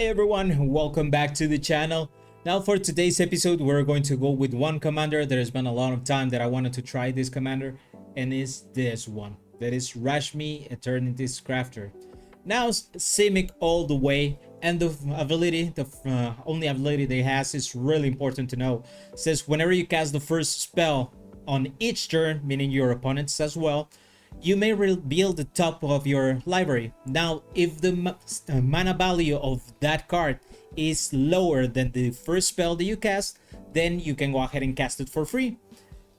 Hi everyone, welcome back to the channel. Now for today's episode, we're going to go with one commander. There's been a lot of time that I wanted to try this commander, and it's this one. That is Rashmi Eternities Crafter. Now Simic all the way, and the ability, the only ability they has is really important to know. It says whenever you cast the first spell on each turn, meaning your opponents as well, you may reveal the top of your library. Now, if the mana value of that card is lower than the first spell that you cast, then you can go ahead and cast it for free.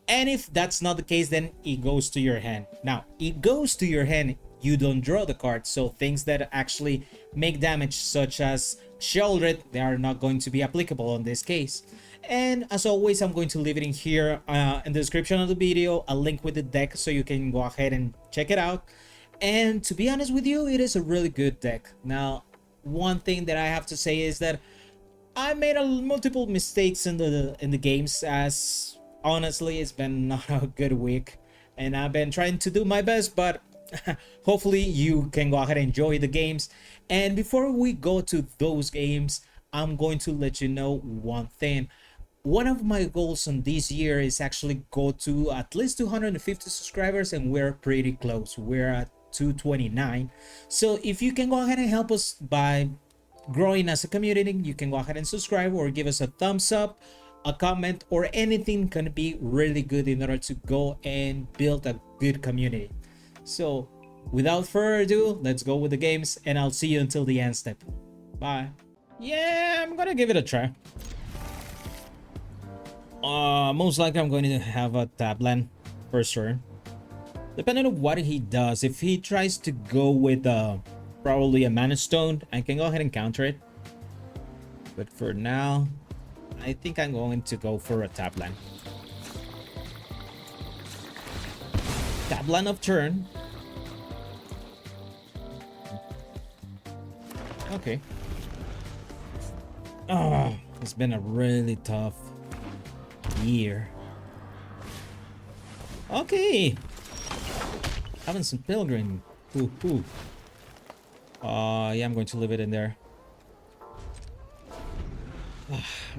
And if that's not the case, then it goes to your hand. Now, it goes to your hand, you don't draw the card, so things that actually make damage, such as Sheldred, they are not going to be applicable in this case. And as always, I'm going to leave it in here in the description of the video, a link with the deck so you can go ahead and check it out. And to be honest with you, it is a really good deck. Now, one thing that I have to say is that I made multiple mistakes in the games, as honestly it's been not a good week, and I've been trying to do my best, but hopefully you can go ahead and enjoy the games. And before we go to those games, I'm going to let you know one thing. One of my goals on this year is actually go to at least 250 subscribers, and we're pretty close. We're at 229. So if you can go ahead and help us by growing as a community, you can go ahead and subscribe or give us a thumbs up, a comment, or anything can be really good in order to go and build a good community. So without further ado, let's go with the games, and I'll see you until the end step. Bye. Yeah, I'm gonna give it a try. Most likely I'm going to have a Tabland first turn. Depending on what he does, if he tries to go with probably a Mana Stone, I can go ahead and counter it. But for now, I think I'm going to go for a Tabland. Tabland of turn. Okay. Oh, it's been a really tough year. Okay. Having some Pilgrim. Yeah, I'm going to leave it in there.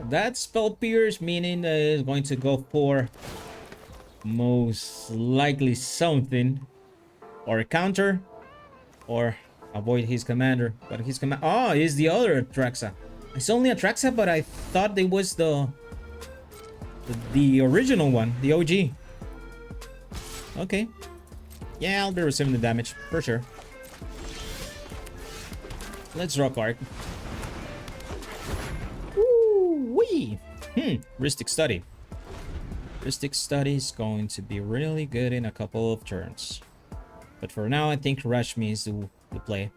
That spell pierce, meaning is going to go for most likely something, or a counter, or avoid his commander. But his he's the other Atraxa. It's only Atraxa, but I thought it was the original one, the OG. Okay. Yeah, I'll be receiving the damage for sure. Let's draw a card. Woo-wee! Ristic Study. Ristic Study is going to be really good in a couple of turns. But for now, I think Rashmi is the play.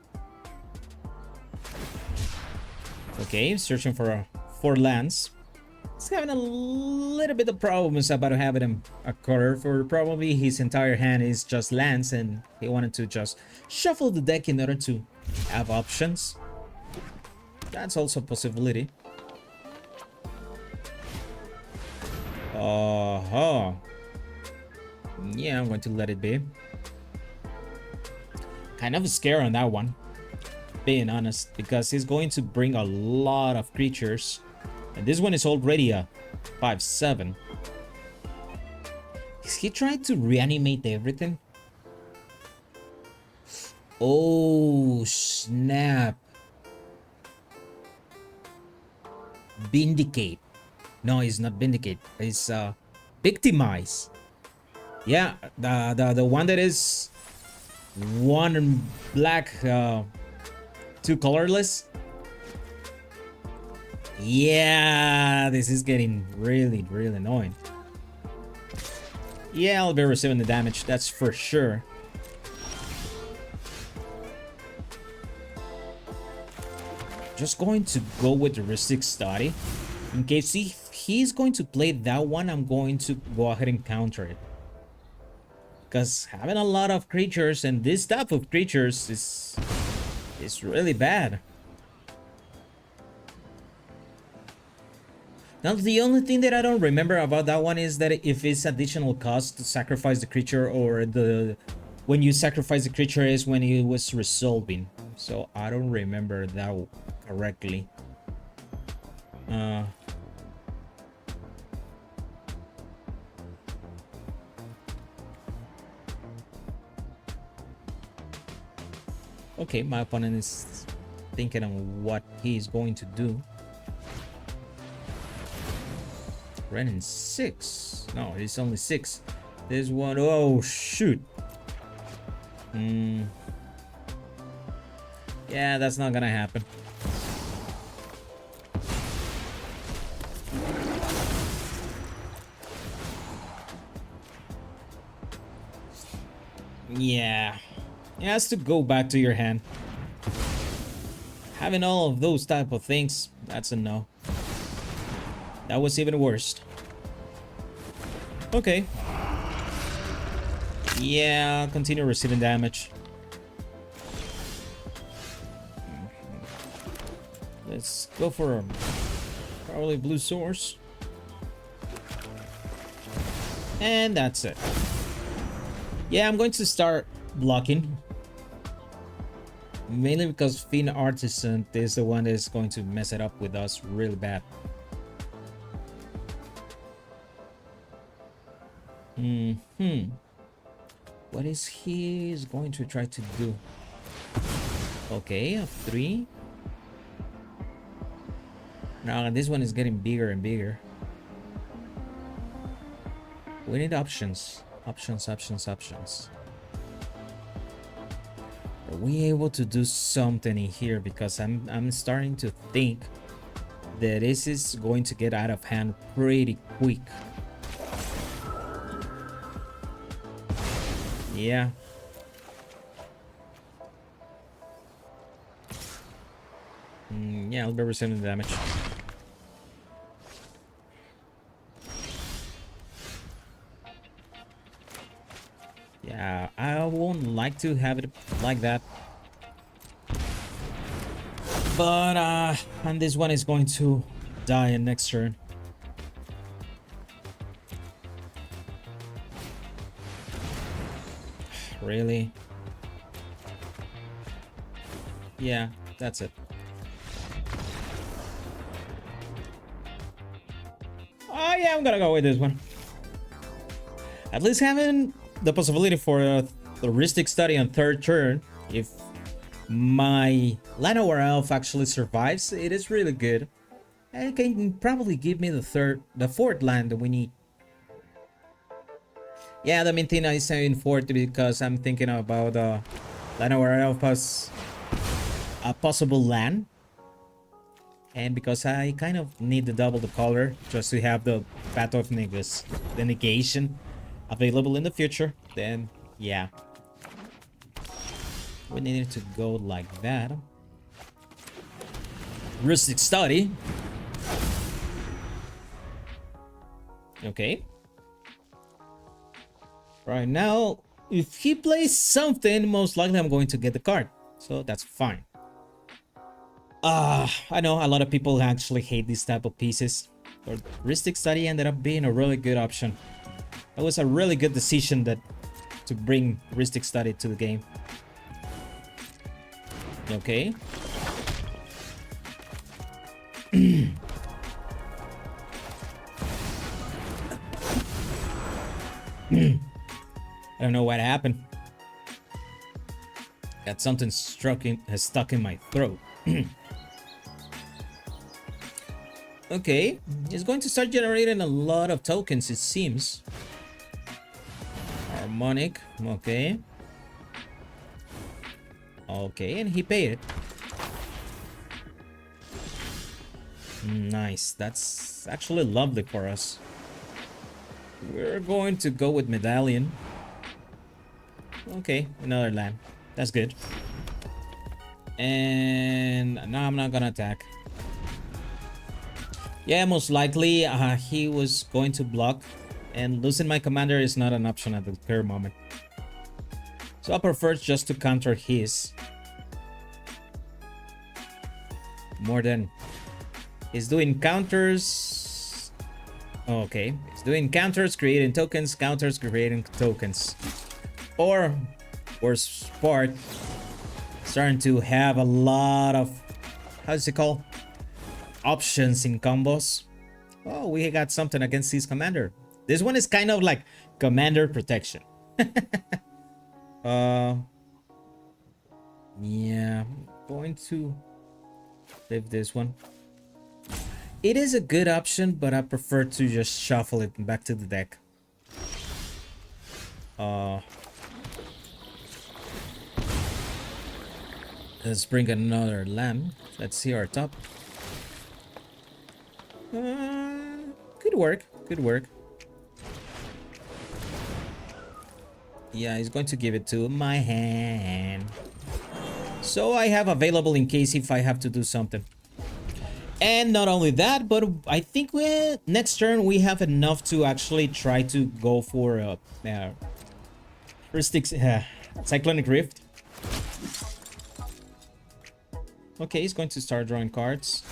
Okay, searching for 4 lands. He's having a little bit of problems about having him a curve, or probably his entire hand is just lands and he wanted to just shuffle the deck in order to have options. That's also a possibility. Yeah, I'm going to let it be. Kind of scared on that one, being honest, because he's going to bring a lot of creatures. And this one is already a 5/7. Is he trying to reanimate everything? Oh, snap. Vindicate. No, it's not Vindicate. It's Victimize. Yeah, the one that is 1 black, 2 colorless. Yeah, this is getting really annoying. Yeah, I'll be receiving the damage, that's for sure. Just going to go with the Ristic Study. In case he's going to play that one, I'm going to go ahead and counter it. Because having a lot of creatures and this type of creatures is really bad. Now, the only thing that I don't remember about that one is that if it's additional cost to sacrifice the creature, or when you sacrifice the creature is when it was resolving. So I don't remember that correctly. Okay, my opponent is thinking on what he's going to do. Running 6. No, it's only 6. This one, oh shoot. Yeah, that's not gonna happen. Yeah, it has to go back to your hand. Having all of those type of things, that's a no. That was even worse. Okay. Yeah, continue receiving damage. Let's go for probably blue source. And that's it. Yeah, I'm going to start blocking. Mainly because Fiend Artisan is the one that's going to mess it up with us really bad. What is he going to try to do? Okay, a 3. Now this one is getting bigger and bigger. We need options. Options. Are we able to do something in here? Because I'm starting to think that this is going to get out of hand pretty quick. Yeah. Yeah, I'll be receiving damage. Yeah, I won't like to have it like that. But and this one is going to die in next turn. Really? Yeah, that's it. Oh yeah, I'm gonna go with this one. At least having the possibility for a heuristic study on third turn, if my Llanowar Elf actually survives, it is really good. And it can probably give me the fourth land that we need. Yeah, the main thing is saying fourth because I'm thinking about Llanowar Elf as a possible land. And because I kind of need to double the color just to have the Path of Negus, the negation, available in the future, then yeah, we needed to go like that. Heuristic study. Okay. Right now, if he plays something, most likely I'm going to get the card, so that's fine. I know a lot of people actually hate these type of pieces, but heuristic study ended up being a really good option. It was a really good decision to bring heuristic study to the game. Okay. I don't know what happened. Got something stuck in my throat. Okay, it's going to start generating a lot of tokens, it seems. Harmonic, okay. Okay, and he paid it. Nice, that's actually lovely for us. We're going to go with Medallion. Okay, another land. That's good. And now I'm not gonna attack. Yeah, most likely he was going to block, and losing my commander is not an option at the current moment. So I prefer just to counter his. More than he's doing counters. Okay, he's doing counters, creating tokens, counters, creating tokens. Or worst part, starting to have a lot of how's it called? Options in combos. Oh, we got something against his commander. This one is kind of like commander protection. Yeah, I'm going to leave this one. It is a good option, but I prefer to just shuffle it back to the deck. Let's bring another lamb. Let's see our top. Good work. Good work. Yeah, he's going to give it to my hand. So I have available in case if I have to do something. And not only that, but I think next turn we have enough to actually try to go for Cyclonic Rift. Okay, he's going to start drawing cards.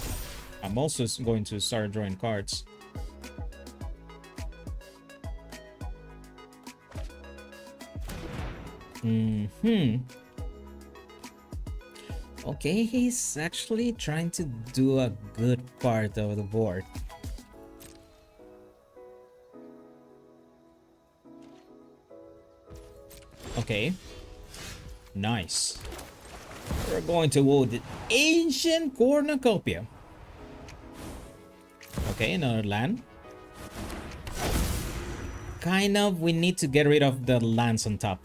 I'm also going to start drawing cards. Okay, he's actually trying to do a good part of the board. Okay. Nice. We're going to go the Ancient Cornucopia. Okay, another land. Kind of, we need to get rid of the lands on top.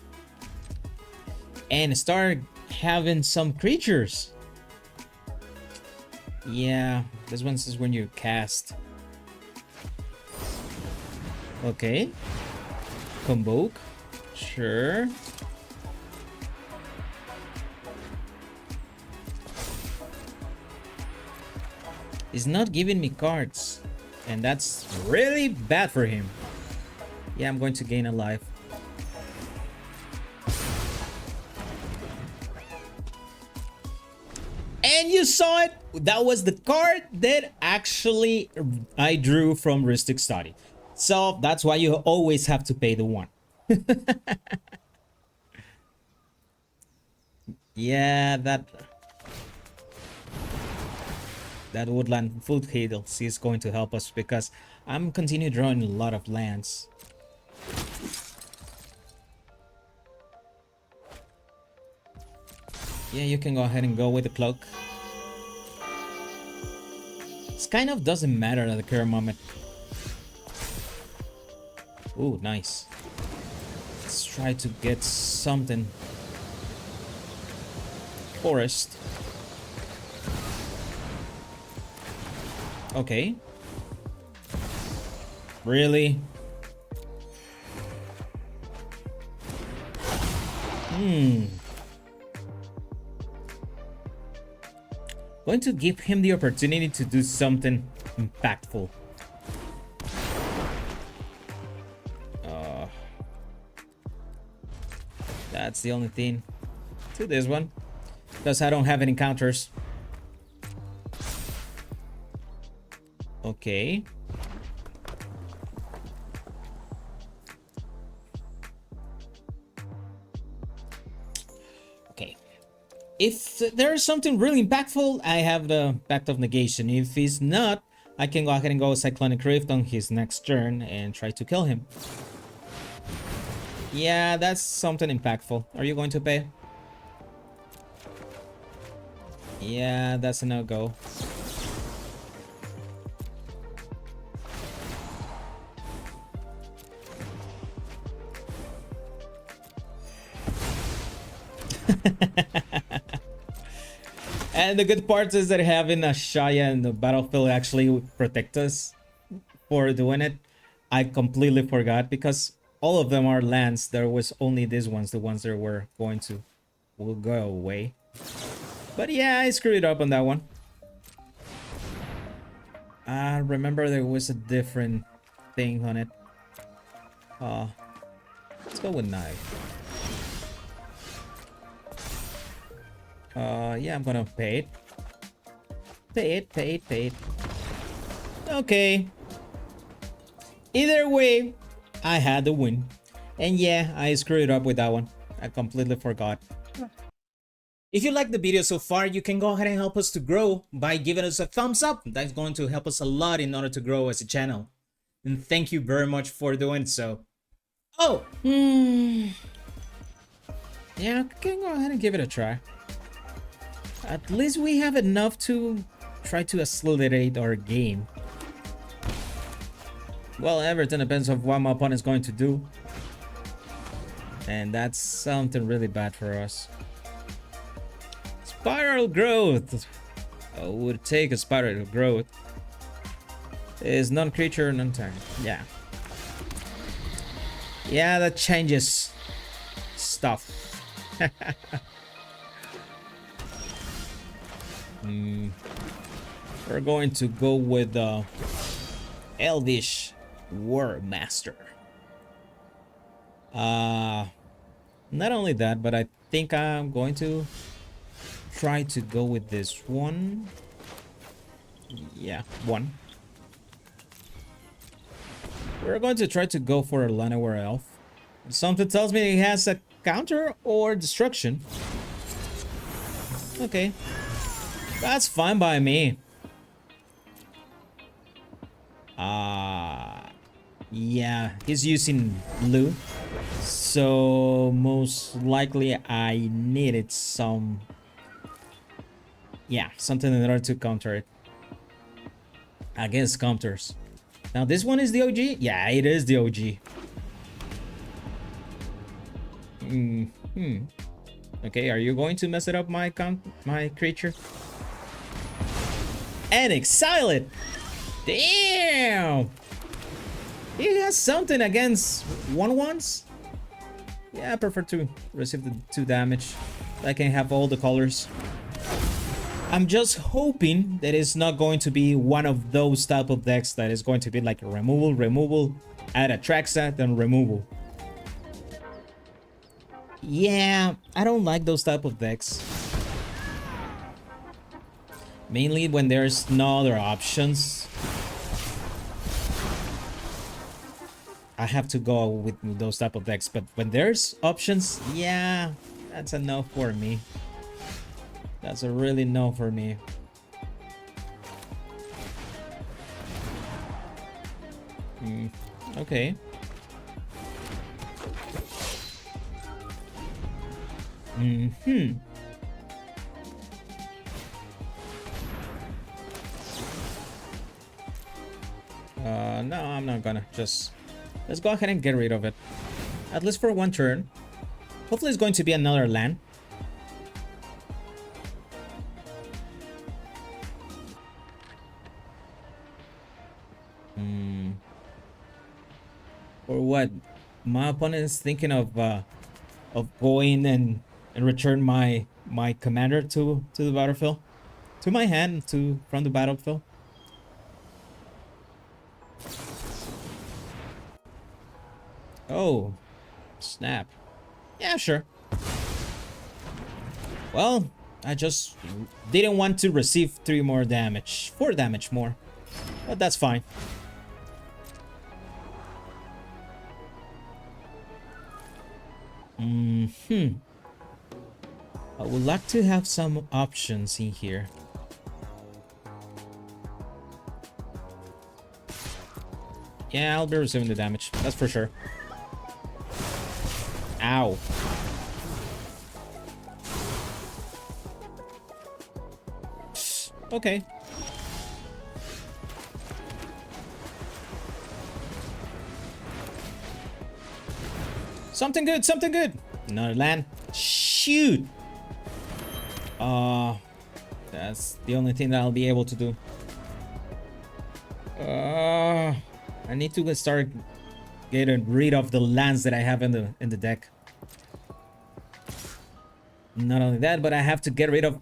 And start having some creatures. Yeah, this one is when you cast. Okay. Convoke. Sure. He's not giving me cards. And that's really bad for him. Yeah, I'm going to gain a life. And you saw it. That was the card that actually I drew from Ristic Study. So that's why you always have to pay the one. Yeah, that Woodland Food Heals is going to help us because I'm continue drawing a lot of lands. Yeah, you can go ahead and go with the cloak. This kind of doesn't matter at the current moment. Ooh, nice. Let's try to get something. Forest. Okay. Really? Going to give him the opportunity to do something impactful. That's the only thing to this one, because I don't have any counters. Okay. Okay. If there's something really impactful, I have the Pact of Negation. If he's not, I can go ahead and go Cyclonic Rift on his next turn and try to kill him. Yeah, that's something impactful. Are you going to pay? Yeah, that's a no-go. And the good part is that having a Shaya in the battlefield actually protect us for doing it. I completely forgot because all of them are lands. There was only these ones, the ones that were going to will go away. But yeah, I screwed up on that one. I remember there was a different thing on it. Let's go with knife. Yeah, I'm gonna pay it. Pay it. Okay. Either way, I had the win. And yeah, I screwed up with that one. I completely forgot. If you like the video so far, you can go ahead and help us to grow by giving us a thumbs up. That's going to help us a lot in order to grow as a channel. And thank you very much for doing so. Oh! Yeah, I can go ahead and give it a try. At least we have enough to try to accelerate our game. Well, everything depends on what my opponent is going to do. And that's something really bad for us. Spiral growth. I would take a spiral growth. Is non-creature, non-target. Yeah. Yeah, that changes stuff. We're going to go with the Elvish War Master. Not only that, but I think I'm going to try to go with this one. Yeah, one. We're going to try to go for a Llanowar Elf. Something tells me he has a counter or destruction. Okay. That's fine by me. Yeah, he's using blue. So most likely I needed some... Yeah, something in order to counter it. Against counters. Now this one is the OG? Yeah, it is the OG. Okay, are you going to mess it up, my creature? And exile it! Damn! He has something against 1/1s? Yeah, I prefer to receive the 2 damage. I can have all the colors. I'm just hoping that it's not going to be one of those type of decks that is going to be like removal, add Atraxa, then removal. Yeah, I don't like those type of decks. Mainly when there's no other options. I have to go with those type of decks, but when there's options, yeah, that's a no for me. That's a really no for me. Okay. No, I'm not gonna. Just let's go ahead and get rid of it. At least for one turn. Hopefully it's going to be another land. Or what? My opponent is thinking of going and return my commander to the battlefield, to my hand, from the battlefield. Oh, snap! Yeah, sure. Well, I just didn't want to receive 3 more damage, 4 damage more, but that's fine. I would like to have some options in here. Yeah, I'll be receiving the damage, that's for sure. Ow. Okay. Something good, something good. Another land. Shoot. That's the only thing that I'll be able to do. I need to start getting rid of the lands that I have in the deck. Not only that, but I have to get rid of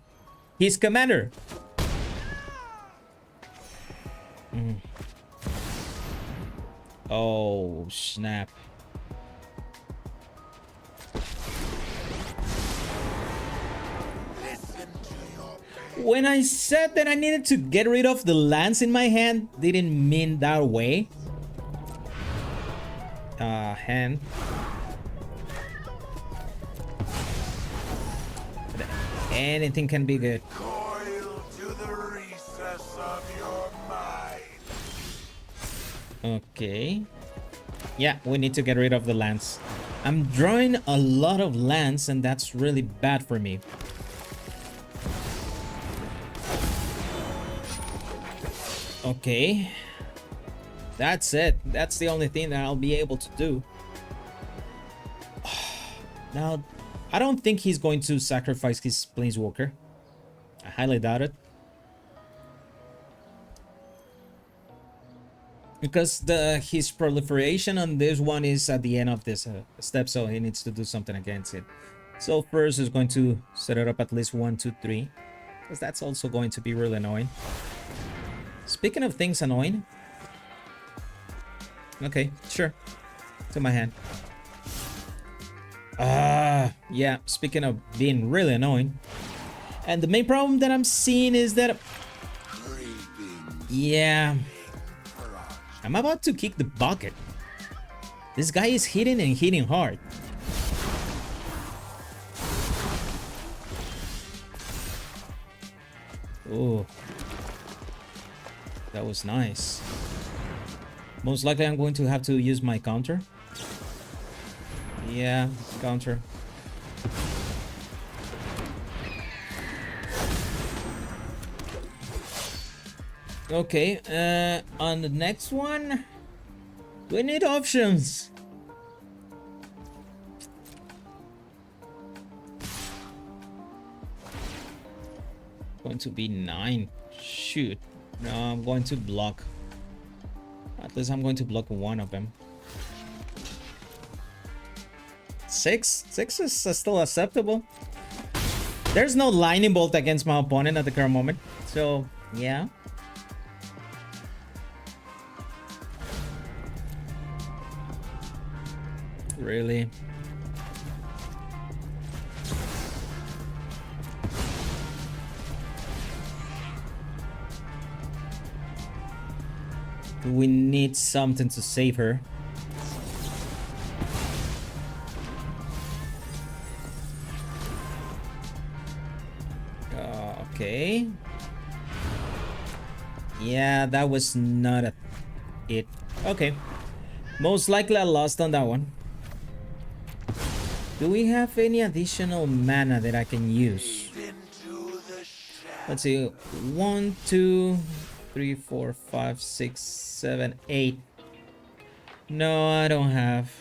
his commander. Oh, snap. When I said that I needed to get rid of the lands in my hand, didn't mean that way. Hand. Anything can be good. Coil to the recess of your mind. Okay. Yeah, we need to get rid of the lands. I'm drawing a lot of lands, and that's really bad for me. Okay. That's it. That's the only thing that I'll be able to do. Now, I don't think he's going to sacrifice his Planeswalker. I highly doubt it. Because his proliferation on this one is at the end of this step, so he needs to do something against it. So first is going to set it up at least 1, 2, 3. Because that's also going to be really annoying. Speaking of things annoying. Okay, sure. To my hand. Yeah, speaking of being really annoying. And the main problem that I'm seeing is that... Yeah... I'm about to kick the bucket. This guy is hitting and hitting hard. Oh, that was nice. Most likely I'm going to have to use my counter. Yeah, counter. Okay, on the next one, we need options. Going to be 9. Shoot. No, I'm going to block. At least I'm going to block one of them. 6? 6 is still acceptable. There's no lightning bolt against my opponent at the current moment. So, yeah. Really? We need something to save her. Okay. Yeah, that was not it. Okay. Most likely I lost on that one. Do we have any additional mana that I can use? Let's see. 1, 2, 3, 4, 5, 6, 7, 8. No, I don't have.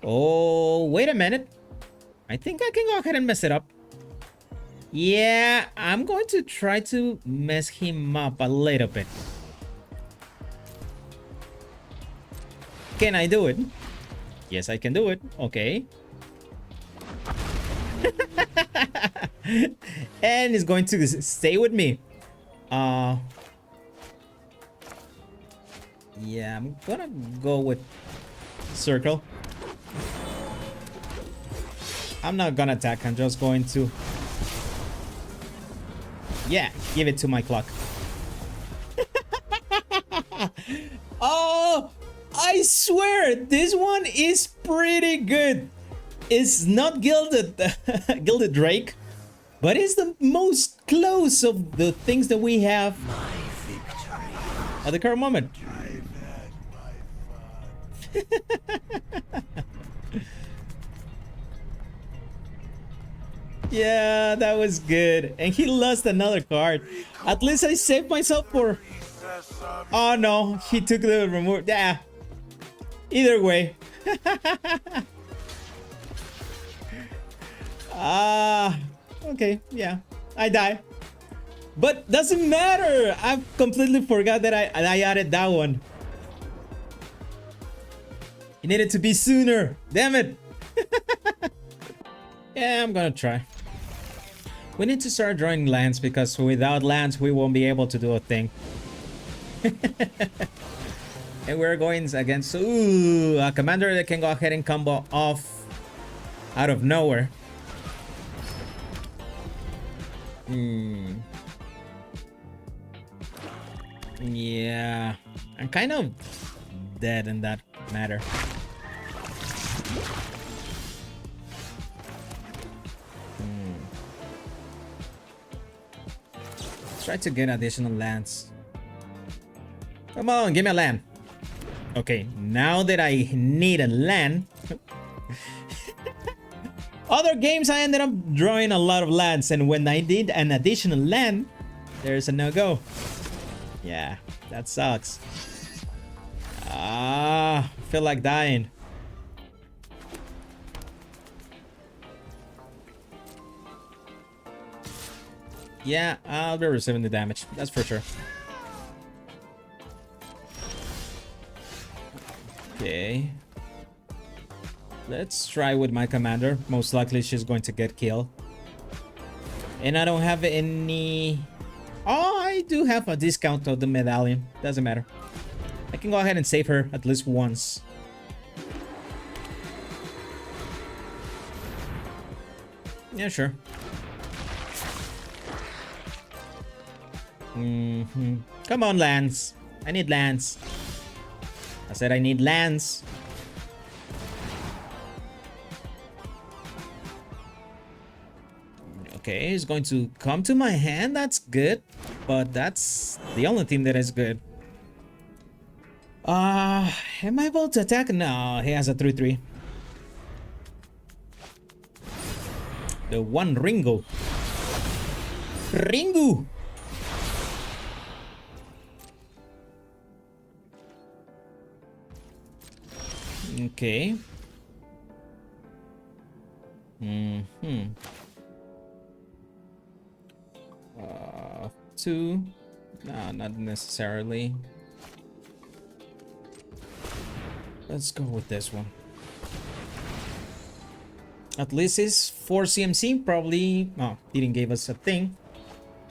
Oh, wait a minute. I think I can go ahead and mess it up. Yeah, I'm going to try to mess him up a little bit. Can I do it? Yes, I can do it. Okay. And it's going to stay with me. Yeah, I'm gonna go with circle. I'm not gonna attack. I'm just going to... Yeah, give it to my clock. Oh! I swear, this one is pretty good. It's not gilded, gilded Drake, but it's the most close of the things that we have at the current moment. Yeah, that was good. And he lost another card. At least I saved myself for... Oh no, he took the remove. Yeah. Either way. Okay, yeah. I die. But doesn't matter. I completely forgot that I added that one. It needed to be sooner. Damn it. Yeah, I'm gonna try. We need to start drawing lands because without lands we won't be able to do a thing. And we're going against a commander that can go ahead and combo off out of nowhere. Yeah, I'm kind of dead in that matter. Try to get additional lands. Come on, give me a land. Okay, now that I need a land. Other games I ended up drawing a lot of lands, and when I did an additional land, there's a no-go. Yeah, that sucks. I feel like dying. Yeah, I'll be receiving the damage. That's for sure. Okay. Let's try with my commander. Most likely she's going to get killed. And I don't have any... Oh, I do have a discount of the medallion. Doesn't matter. I can go ahead and save her at least once. Yeah, sure. Come on, lands. I need lands. I said I need lands. Okay, he's going to come to my hand. That's good. But that's the only thing that is good. Am I able to attack? No, he has a 3-3. The one Ringo. Ringo! Okay. 2. No, not necessarily. Let's go with this one. At least it's 4 CMC. Probably didn't give us a thing.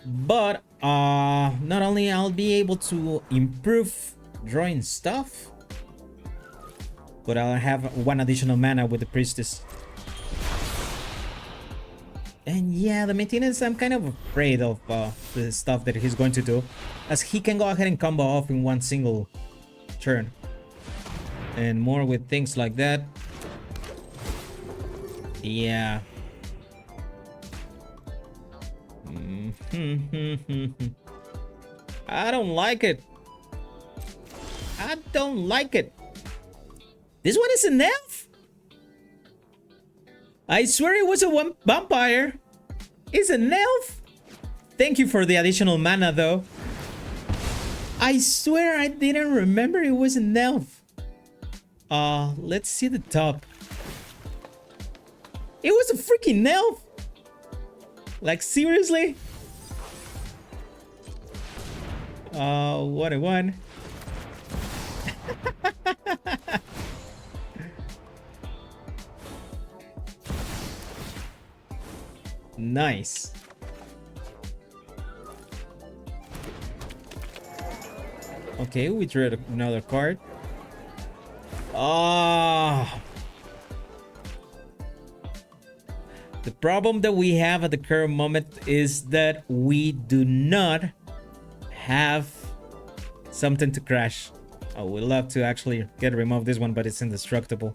But not only I'll be able to improve drawing stuff, but I'll have 1 additional mana with the priestess. And yeah, the maintenance, I'm kind of afraid of the stuff that he's going to do, as he can go ahead and combo off in 1 single turn. And more with things like that. Yeah. I don't like it. I don't like it. This one is an elf? I swear it was a vampire. It's an elf? Thank you for the additional mana though. I swear I didn't remember it was an elf. Let's see the top. It was a freaking elf. Like seriously? What a one. Nice. Okay, we drew another card. The problem that we have at the current moment is that we do not have something to crash. I would love to actually get rid of this one, but it's indestructible.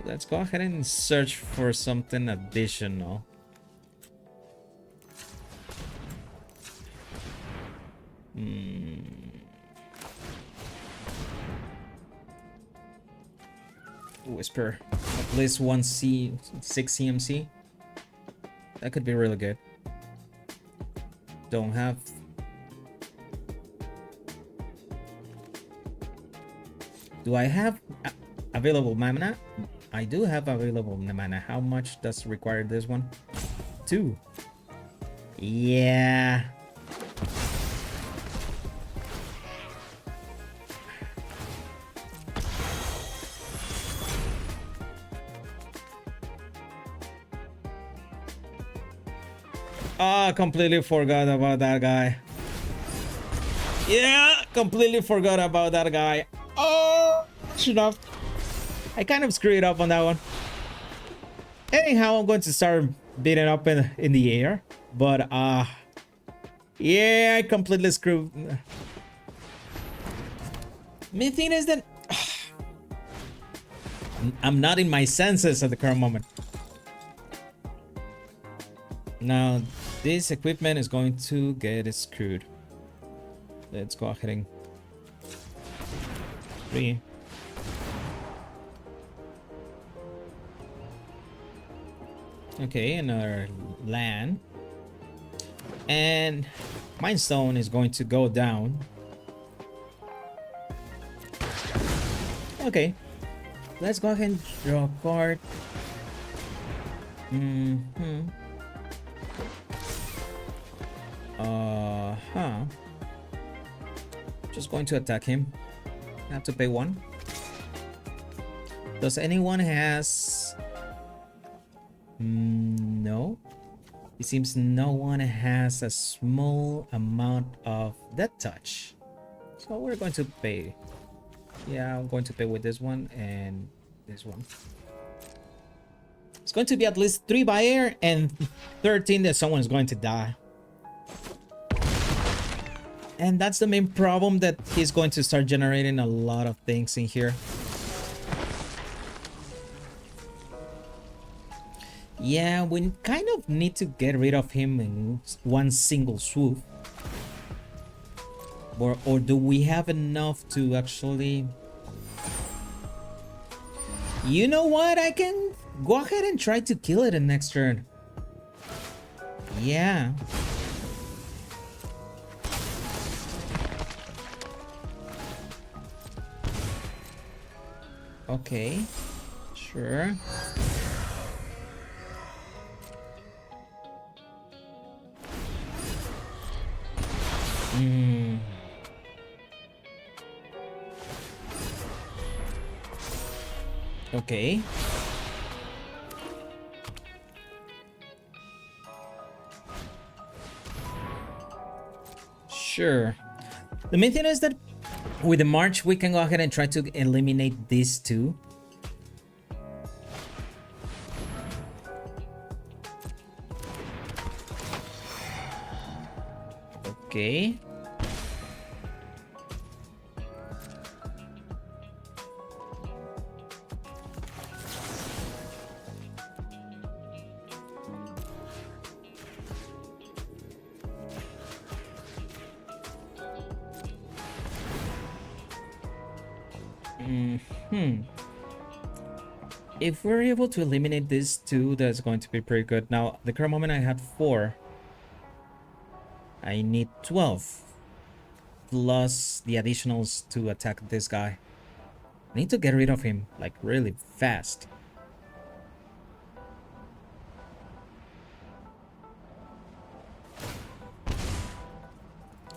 Let's go ahead and search for something additional. Whisper. At least 6 CMC. That could be really good. Don't have... Do I have available mana? I do have available mana. How much does require this one? 2. Yeah. Oh, completely forgot about that guy. Yeah, completely forgot about that guy. Oh, should have. I kind of screwed up on that one. Anyhow, I'm going to start beating up in the air. But, yeah, I completely screwed. Main thing is that I'm not in my senses at the current moment. Now, this equipment is going to get screwed. Let's go ahead and 3. Okay, another land. And Mind Stone is going to go down. Okay, let's go ahead and draw a card. Just going to attack him. Have to pay 1. Does anyone has... No. It seems no one has a small amount of that touch. So we're going to pay. Yeah, I'm going to pay with this one and this one. It's going to be at least 3 by air and 13 that someone is going to die. And that's the main problem, that he's going to start generating a lot of things in here. Yeah, we kind of need to get rid of him in one single swoop. Or do we have enough to actually... You know what? I can go ahead and try to kill it in next turn. Yeah. Okay. Sure. Okay. Sure. The main thing is that with the March, we can go ahead and try to eliminate these two. Okay. If we're able to eliminate these two, that's going to be pretty good. Now, the current moment I had 4. I need 12. Plus the additionals to attack this guy. I need to get rid of him, like, really fast.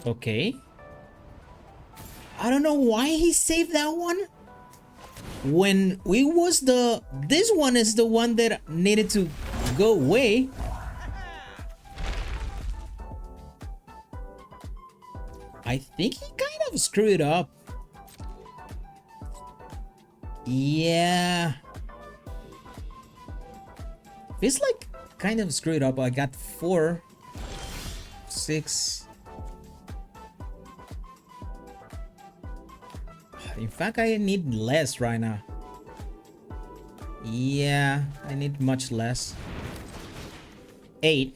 Okay. I don't know why he saved that one. When we was this one is the one that needed to go away. I think he kind of screwed up. Yeah. It's like kind of screwed up. I got 4, 6. In fact, I need less right now. Yeah, I need much less. 8.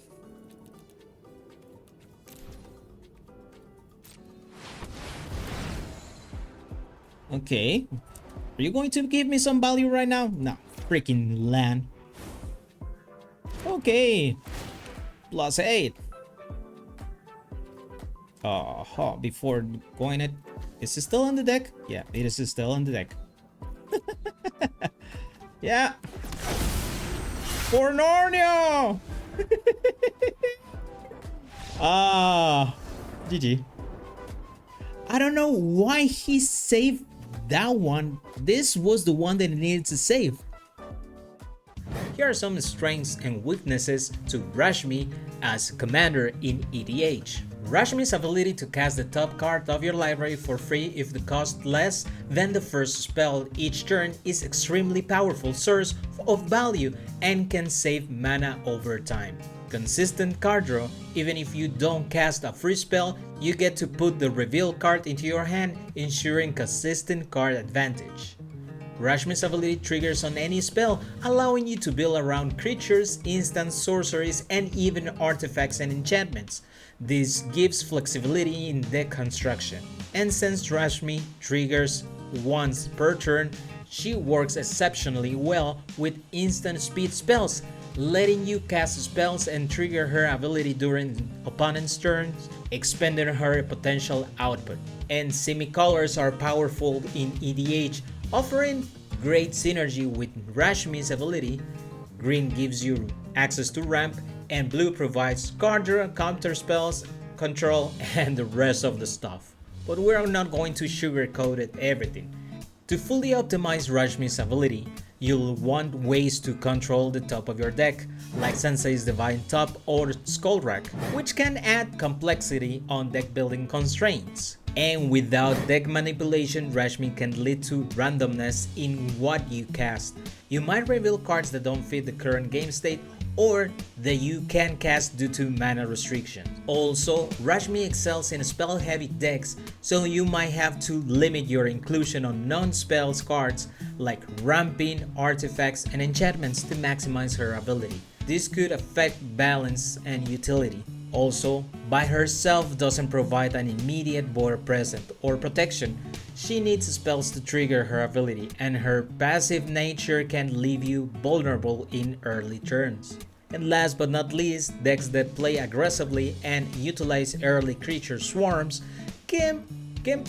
Okay. Are you going to give me some value right now? No. Freaking land. Okay. Plus 8. Before going it. Is it still on the deck? Yeah, it is still on the deck. Yeah. For Narnia! GG. I don't know why he saved that one. This was the one that he needed to save. Here are some strengths and weaknesses to Rashmi as commander in EDH. Rashmi's ability to cast the top card of your library for free if the cost less than the first spell each turn is extremely powerful source of value and can save mana over time. Consistent card draw. Even if you don't cast a free spell, you get to put the reveal card into your hand, ensuring consistent card advantage. Rashmi's ability triggers on any spell, allowing you to build around creatures, instants, sorceries, and even artifacts and enchantments. This gives flexibility in deck construction. And since Rashmi triggers once per turn, she works exceptionally well with instant speed spells, letting you cast spells and trigger her ability during opponent's turns, expanding her potential output. And Simic colors are powerful in EDH, offering great synergy with Rashmi's ability. Green gives you access to ramp, and blue provides card draw, counter spells, control, and the rest of the stuff. But we're not going to sugarcoat it everything. To fully optimize Rashmi's ability, you'll want ways to control the top of your deck, like Sensei's Divine Top or Skullrack, which can add complexity on deck building constraints. And without deck manipulation, Rashmi can lead to randomness in what you cast. You might reveal cards that don't fit the current game state or that you can cast due to mana restrictions. Also, Rashmi excels in spell-heavy decks, so you might have to limit your inclusion on non-spells cards like ramping, artifacts, and enchantments to maximize her ability. This could affect balance and utility. Also, by herself doesn't provide an immediate border present or protection. She needs spells to trigger her ability, and her passive nature can leave you vulnerable in early turns. And last but not least, decks that play aggressively and utilize early creature swarms can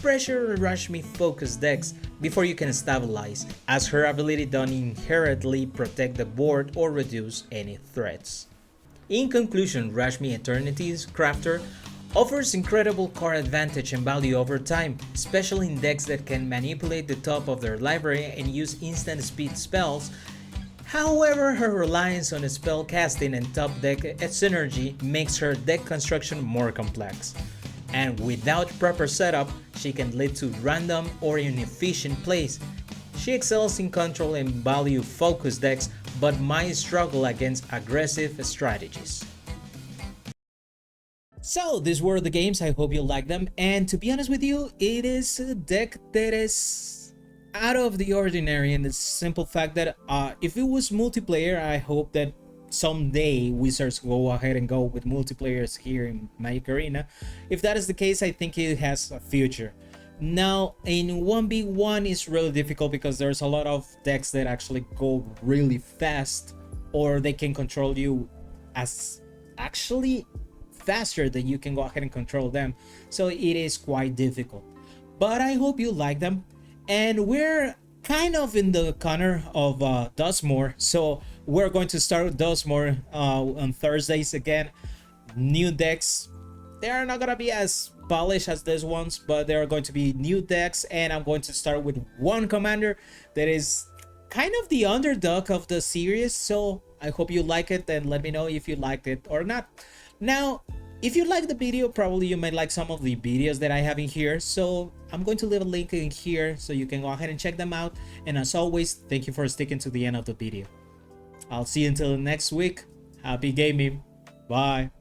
pressure Rashmi focused decks before you can stabilize, as her ability don't inherently protect the board or reduce any threats. In conclusion, Rashmi Eternities Crafter offers incredible card advantage and value over time, especially in decks that can manipulate the top of their library and use instant speed spells. However, her reliance on spell casting and top deck synergy makes her deck construction more complex. And without proper setup, she can lead to random or inefficient plays. She excels in control and value focused decks, but might struggle against aggressive strategies. So these were the games, I hope you liked them, and to be honest with you, it is a deck that is out of the ordinary in the simple fact that if it was multiplayer, I hope that someday Wizards go ahead and go with multiplayers here in Magic Arena. If that is the case, I think it has a future. Now in 1v1 is really difficult because there's a lot of decks that actually go really fast, or they can control you as actually faster than you can go ahead and control them, so it is quite difficult. But I hope you like them, and we're kind of in the corner of Dustmore, so we're going to start with Dustmore on Thursdays again. New decks, they are not gonna be as polished as these ones, but there are going to be new decks, and I'm going to start with one commander that is kind of the underdog of the series, so I hope you like it and let me know if you liked it or not. Now, if you like the video, probably you might like some of the videos that I have in here, so I'm going to leave a link in here so you can go ahead and check them out. And as always, thank you for sticking to the end of the video. I'll see you until next week. Happy gaming. Bye.